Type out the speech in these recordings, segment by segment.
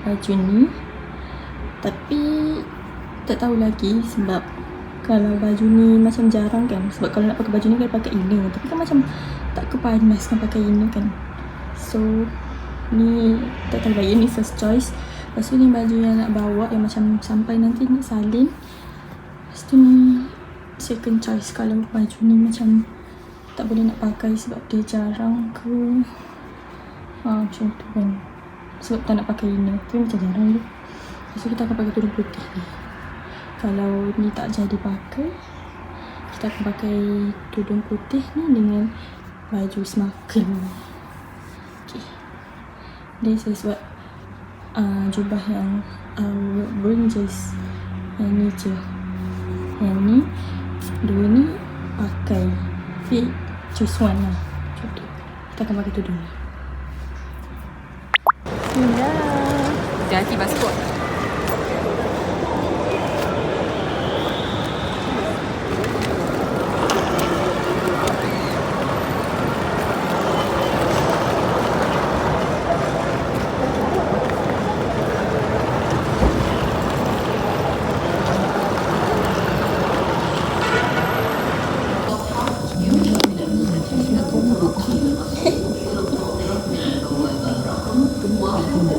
baju ni, tapi tak tahu lagi sebab kalau baju ni macam jarang kan, sebab kalau nak pakai baju ni kena pakai inner, tapi kan macam tak kepanas kan pakai inner kan. So ni tak tahu lagi, ni first choice. Lepas tu ni baju yang nak bawa yang macam sampai nanti ni salin. Lepas tu ni second choice kalau baju ni macam tak boleh nak pakai sebab dia jarang ke macam tu kan, sebab tak nak pakai inner, tapi macam jarang je. Lepas tu kita akan pakai tudung putih ni. Kalau ni tak jadi pakai, kita akan pakai tudung putih ni dengan baju smarkel. Okay, this is what jubah yang will bring just yang ni je. Yang ni, dua ni pakai, tapi choose one lah. Macam tu. Kita akan pakai tudung ni. Hati-hati baskot.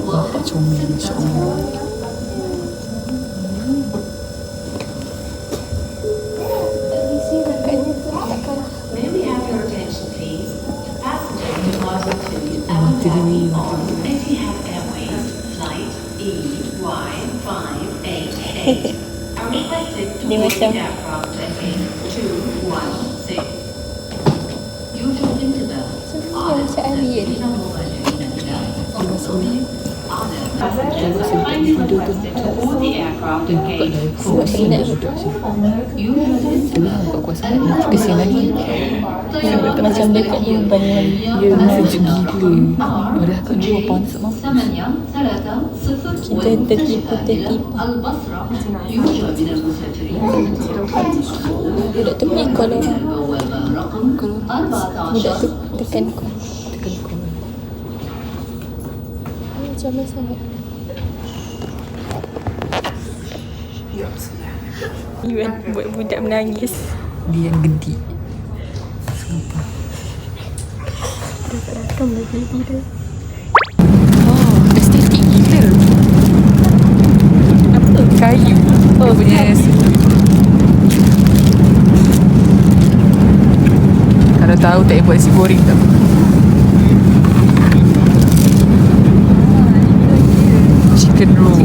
Nampak comel, Masya Allah. Dia macam macam alien. Sebab minat buat kuasa kesian lagi. macam dekat Dubai. Dia sejuk gila. Padahal kat luar panas mampu. Kita tertipu. Budak tu pergi kalau budak tu tekan call. Macam mana sangat. Iwan buat budak menangis. Dia yang gedik. Sumpah. Datang lagi dia. Estetik gila. Apa? Kayu. Oh, punya kalau tahu tak buat nasi goreng tak. Chicken roll.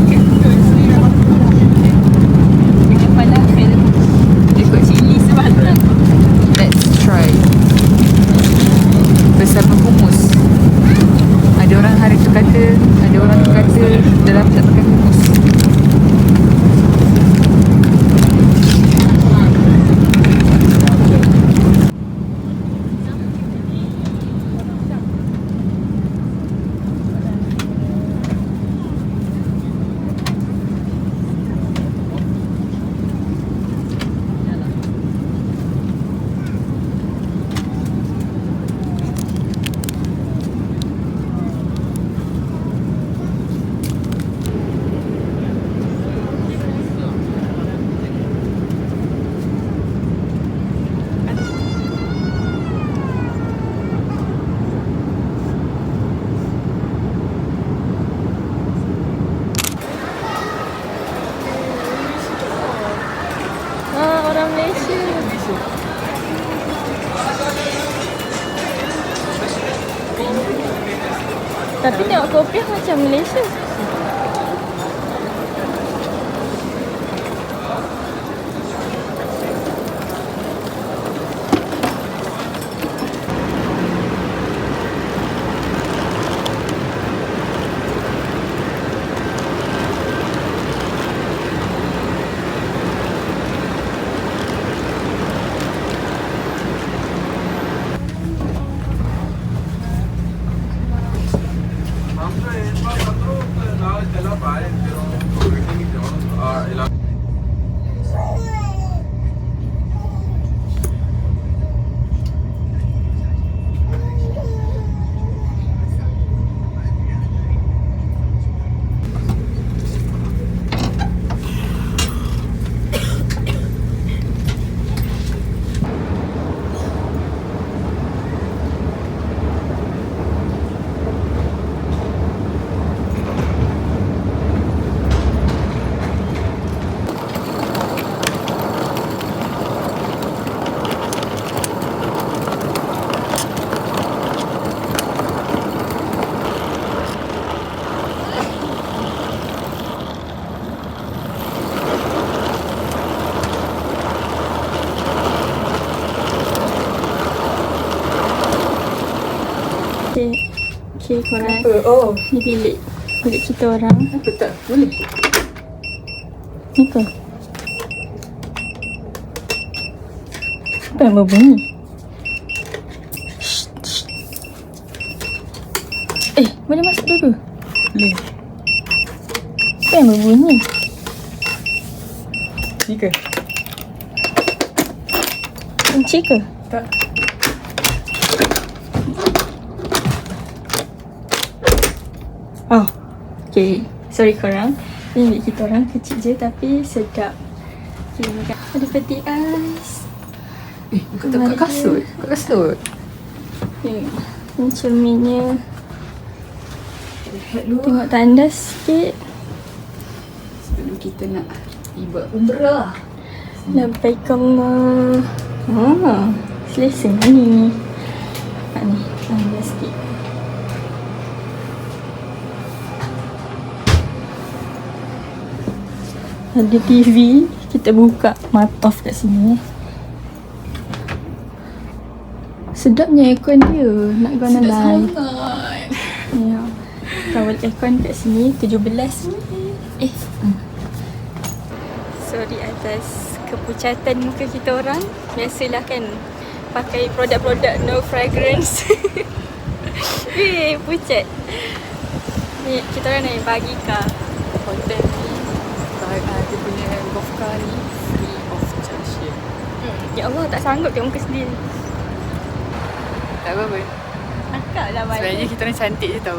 Dengan falafel. Dia ikut cili sebab tu lah. Let's try. Bersama hummus. Ada orang hari tu kata, ada orang tu kata dalam tak pakai hummus. Orang Malaysia. Tapi tengok kopiah macam Malaysia. Okay, korang. Oh. Ni bilik kita orang. Apa tak? Boleh. Ni apa? Apa yang berbunyi? Shh, shh. Boleh masuk dulu? Boleh. Apa yang berbunyi? Ni ke? Kunci ke? Tak. Oh, okay. Sorry korang. Ni bilik kita orang kecil je tapi sedap. Okay, makan. Ada peti ais. Kau tak kat kasut. Kat kasut. Ni cerminnya. Tengok tandas sikit. Sebelum kita nak ibadat umrah. Labbaik Allah. Selesa ni. Ni, tandas sikit. Ada TV. Kita buka mataf kat sini. Sedapnya aircon dia. Nak guna live. Ya. Kawal aircon kat sini 17 minit. Sorry atas kepucatan muka kita orang. Biasalah kan pakai produk-produk no fragrance. Pucat. Ni kita orang naik bagi car. Hotel ni dia punya golf car ni free of charge ya. Ya Allah, tak sanggup tengok muka sendiri. Tak apa-apa. Akak lah balik. Sebenarnya kita orang cantik je tau.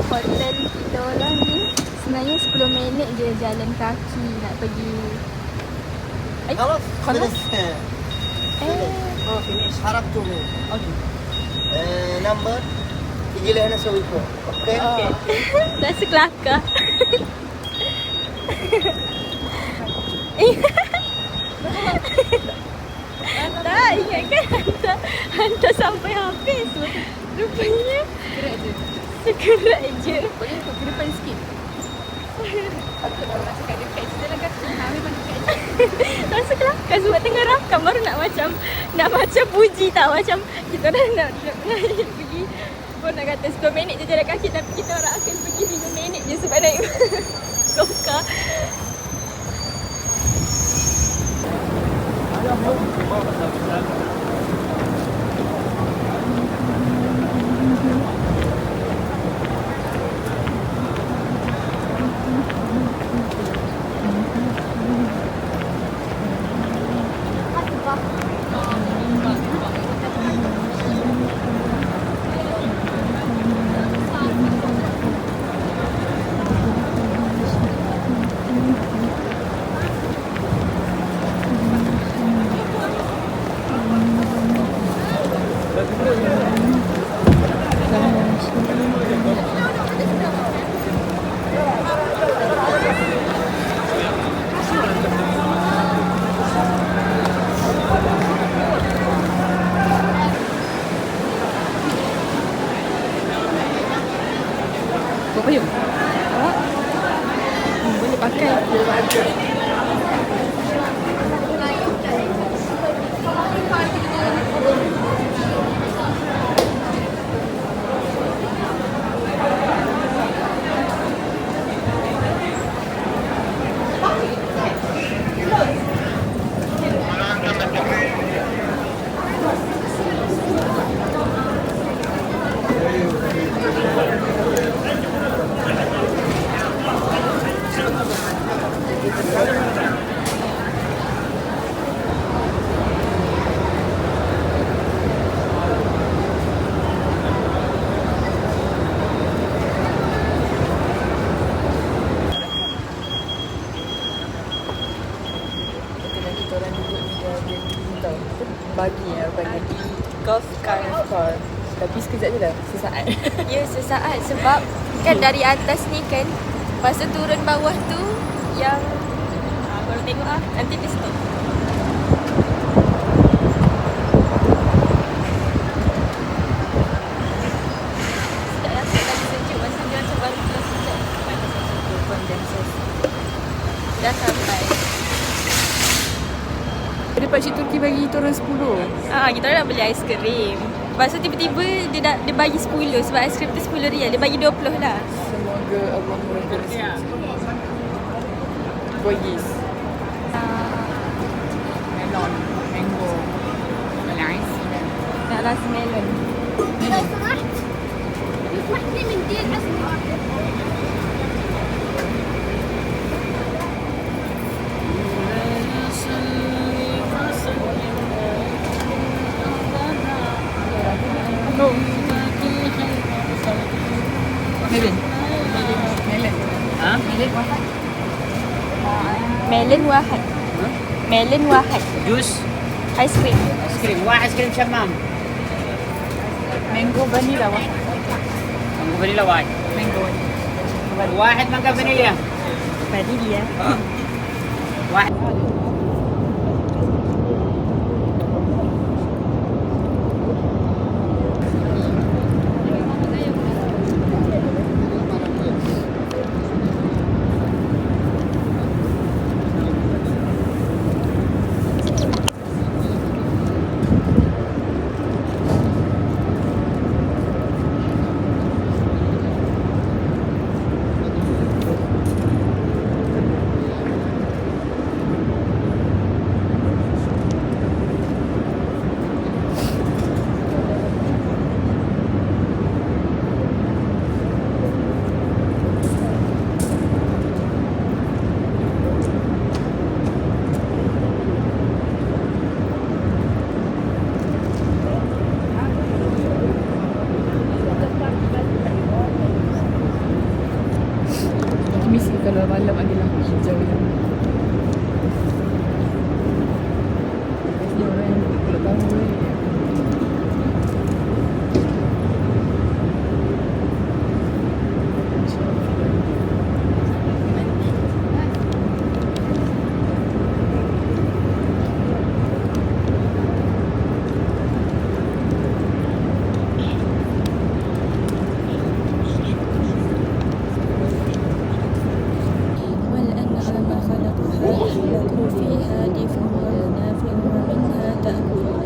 Hotel kita orang ni sebenarnya 10 minit je jalan kaki nak pergi. خلاص خلص Oh, finish حركته هون اوكي نمبر تجي لي هنا اسوي فوق اوكي okay. Rasa kelakar. Tak, ingatkan hantar sampai habis. Rupanya sekerat je. Boleh kau ke depan sikit. Aku dah masukkan dekat dalam kaki. Memang dekat je. Rasa kelakar sebab tengah rakam baru nak macam puji tau. Macam kita dah nak pergi. Kau nak kata 10 minit je jalan kaki tapi kita orang akan pergi 5 minit je sebab naik golkar. Kau payung. Boleh pakai. Kita orang duduk ni dah bagi golf car. Tapi sekejap je dah. Sesaat. Ya, sesaat sebab kan dari atas ni kan, lepas tu turun bawah tu yang baru tengok nanti dia stop. Sekejap lah, sebab lagi sejuk. Masa dia macam baru keluar sekejap. Dah sampai. Dia pakcik Turki bagi kita orang 10. Kita orang nak beli aiskrim. Lepas tu tiba-tiba dia bagi 10 sebab aiskrim tu 10 rial. Dia bagi 20 lah. Semoga Allah murahkan rezeki. Kuis. Melon, mango, ais. Nak rasa melon. لو سمحت يسمح لي منديل أسمر. Melon. Melon. Melon واحد. Melon واحد. Melon واحد. جوس Aiskrim. ايس كريم واحد ايس كريم شمام Mango vanilla واحد. مانجو فانيلا واحد Mango. واحد مانجا فانيليا Vanilla. واحد Mesti kalau malam ada lampu hijau yang biasanya orang yang kalau tahu والأنعام خلقها لكم فيها دفء ومنافع ومنها تأكلون.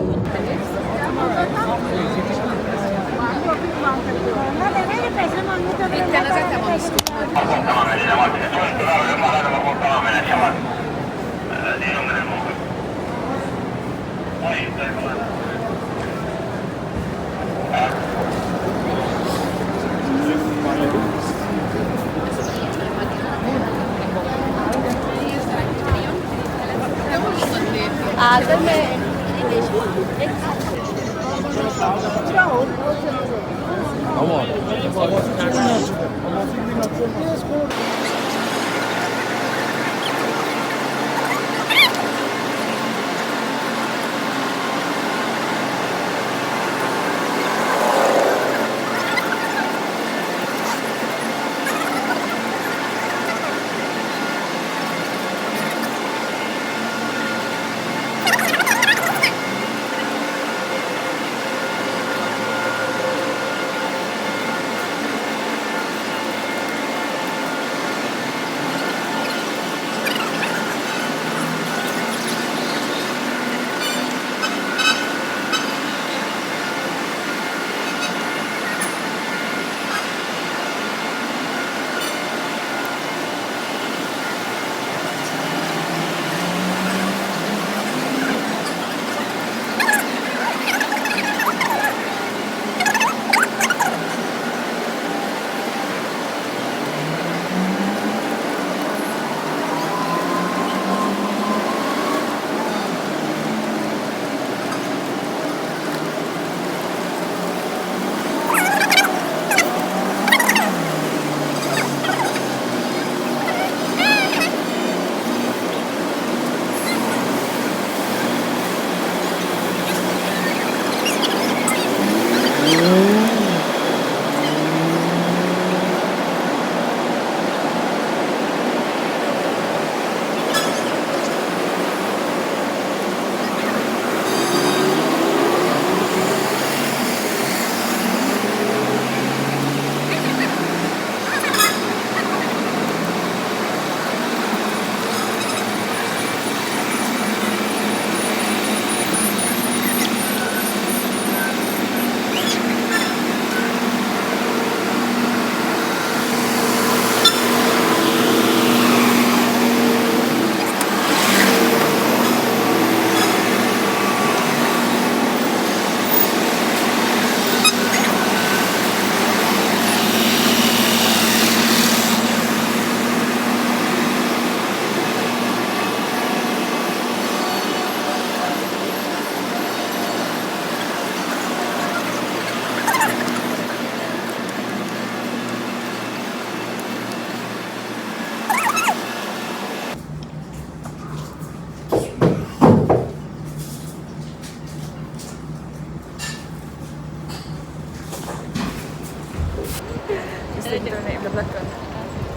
belakang.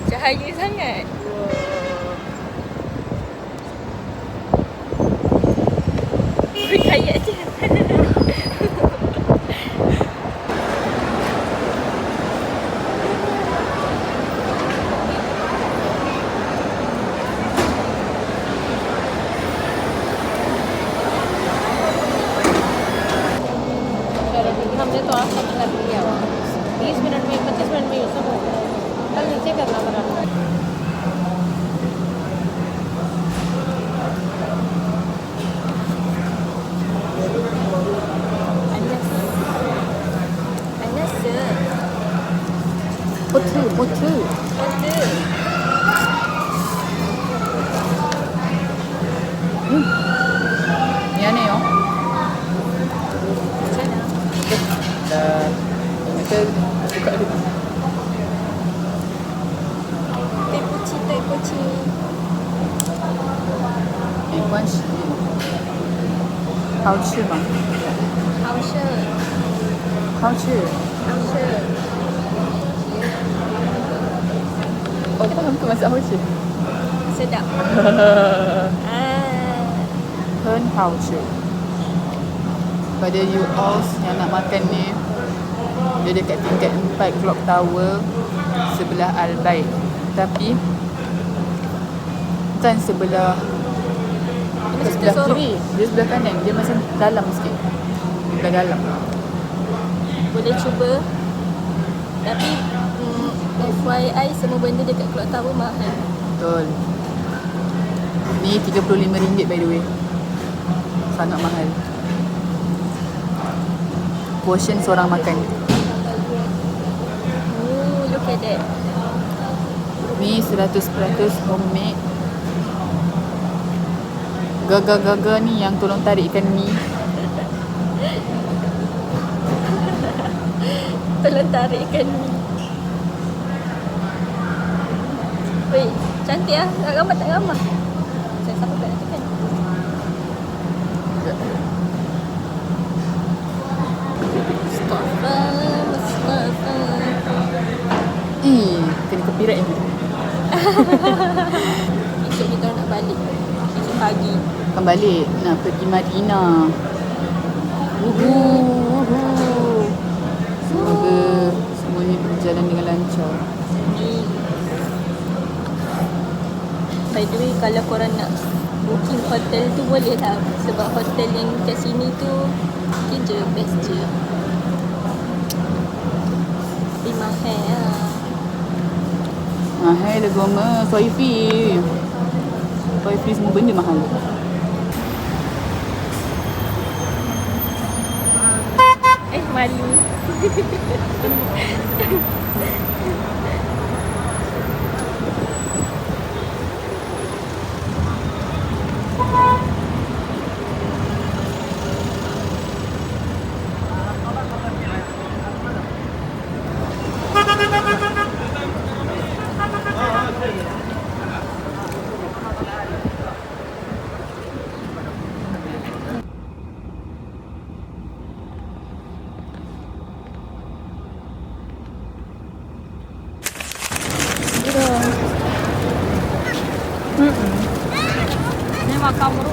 Cahaya sangat. Berkayat je. हमने तो आज तक कर लिया 20 मिनट में 25 मिनट में ये सब हो गया कल नीचे करना पड़ा Botol. Ni aneh oh. Dah. Kita buka dulu. Teh poci. 没关系。好吃吗？好吃。好吃。Oh, faham tu masak hauci. Sedap. 很好吃. Pada you all yang nak makan ni, dia dekat tingkat 4 Clock Tower sebelah Al-Baik. Tapi bukan sebelah kiri, dia sebelah kanan. Dia macam dalam sikit. Sebelah dalam. Boleh cuba. Tapi FYI semua benda dekat Clock Tower mahal. Betul. Ni RM35 by the way. Sangat mahal. Portion seorang makan. Look at that. Ni 100% homemade. Gaga-gaga ni yang tolong tarik ikan ni. Tolong tarik ikan ni. Weh, cantik lah. Tak gambar. Saya siapa nak tekan? Mustafa. Kena copyright ni. Esok kita nak balik. Esok pagi. Akan balik. Nak pergi Madinah. Semoga semuanya berjalan dengan lancar. By the way, kalau korang nak booking hotel tu boleh lah. Sebab hotel yang kat sini tu okay je, best je. Tapi mahal lah. Mahal lah goma. Soifi semua benda mahal. Malu. Ini makam bro.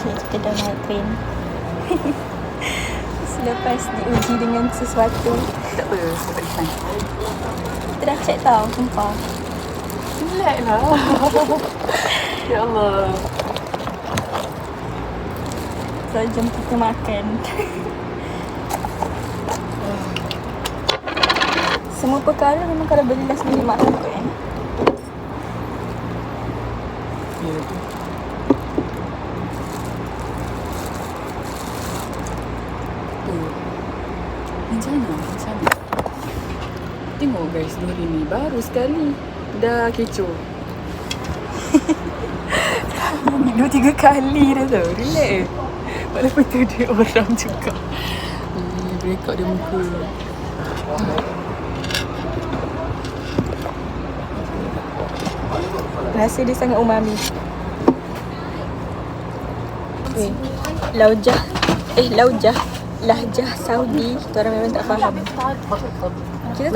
Okay, kita dah naik train. Selepas diuji dengan sesuatu. Tak apa, dapat depan. Kita dah check tau, sumpah. Relax lah. Ya Allah. So jom kita makan. Semua perkara memang kalau belilah sendiri mak aku kan. Ya tu. Macam mana? Tengok guys, Nuri ni baru sekali dah kecoh. 2-3 kali dah tau. Relax. Walaupun tu dia orang juga. Breakout dia muka. Rasa dia sangat umami. Laujah lahjah Saudi kita orang memang tak faham. Kita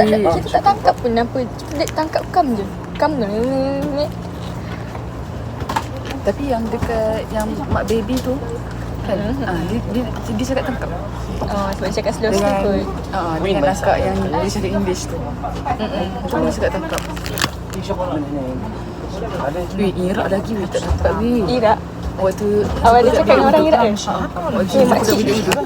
tak tangkap pun apa. Kita tangkap kam je. Kam tu. Tapi yang dekat yang mak baby tu kan, dia cakap tangkap. Oh, sebab dia cakap slow-slow kot. Dengan akak yang dia cakap English tu. Dia cakap tangkap. Weh, Iraq lagi weh, tak tangkap weh. Iraq. Waktu Awak dia cakap dengan orang Iraq ke? Waktu makcik. budak-budak